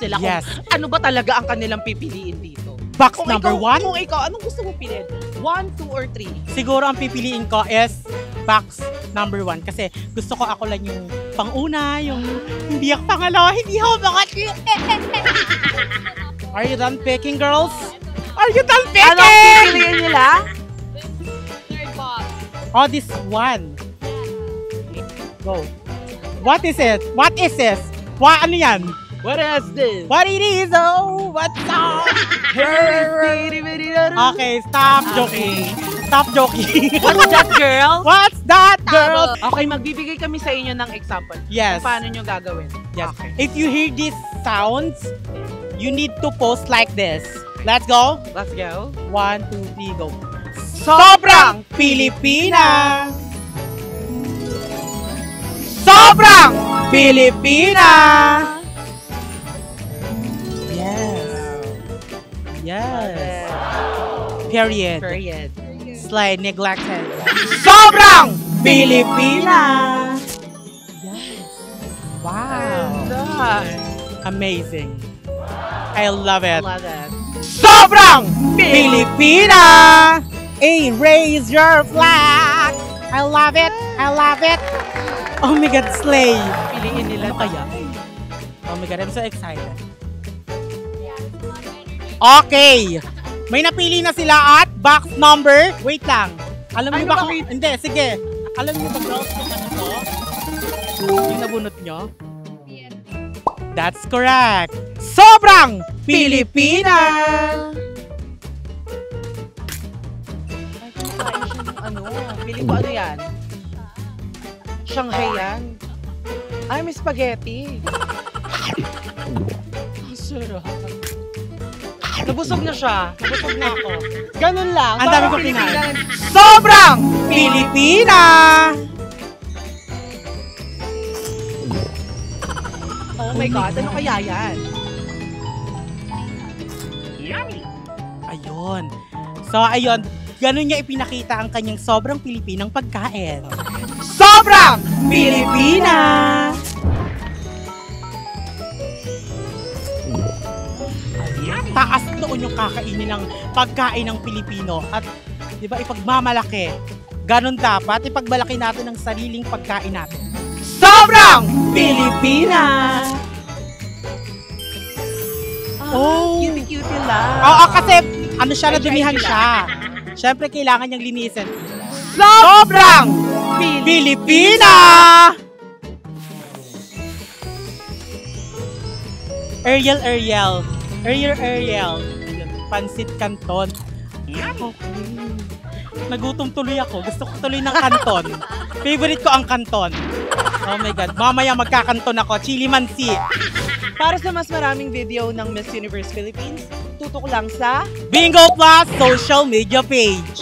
sila Yes. kung ano ba talaga ang kanilang pipiliin dito. Box Kung number ikaw, 1? Kung ikaw, anong gusto mo piliin? 1, 2, or 3? Siguro ang pipiliin ko is box number 1 kasi gusto ko ako lang yung pang-una, yung hindi ako pangalawa, hindi ako bakit. Are you done picking, girls? Are you done picking? Ano ang pipiliin nila? Third box. Oh, this one. Go. What is it? What is this? Ano yan? What is this? What it is? Oh, what's up? Okay, stop joking. Stop joking. What's that, girl? What's that, girl? Okay, magbibigay kami sa inyo ng example. Yes. Kung paano nyo gagawin. Yes. Okay. If you hear these sounds, you need to post like this. Let's go. Let's go. 1, 2, 3, go. Sobrang Pilipina! Sobrang Pilipina! Yes. Yes. Period. Period. Slide neglected. Sobrang Pilipina! Yes. Wow. Amazing. I love it. Love it. Sobrang Pilipina! Hey, raise your flag! I love it! I love it! Oh my God, slay! Piliin nila Ano kaya? Oh my God, I'm so excited. Okay! May napili na sila at box number... Wait lang. Alam niyo Ano ba ba? kung... Hindi, sige. Alam niyo ba, girls, kung ano to? Yung nabunot nyo? That's correct. Sobrang Pilipina! Ano? Feeling ko ano yan? Shanghai yan. Ay, may spaghetti. Ang sarap. Nabusog na siya. Nabusog na ako. Ganun lang. Ang dami ko Parang kinain. Pilipinas. Sobrang Pilipina! Oh my God, ano kaya yan? Ayun. So, ayun. Ganun niya ipinakita ang kanyang sobrang Pilipinang pagkain. Sobrang Pilipina! Taas noon yung kakainin ng pagkain ng Pilipino. At, di ba, ipagmamalaki. Ganun dapat, ipagmalaki natin ang sariling pagkain natin. Sobrang Pilipina! Oh! Cutie-cutie lang. Oo, kasi ano siya, nadumihan siya. Siyempre, kailangan niyang linisin. Sobrang Pilipina! Ariel. Pansit Canton. Okay. Nagutom tuloy ako. Gusto ko tuloy ng Canton. Favorite ko ang Canton. Oh my God. Mamaya magkakanton ako. Chili mansi. Para sa mas maraming video ng Miss Universe Philippines, tutok lang sa Bingo Plus social media page.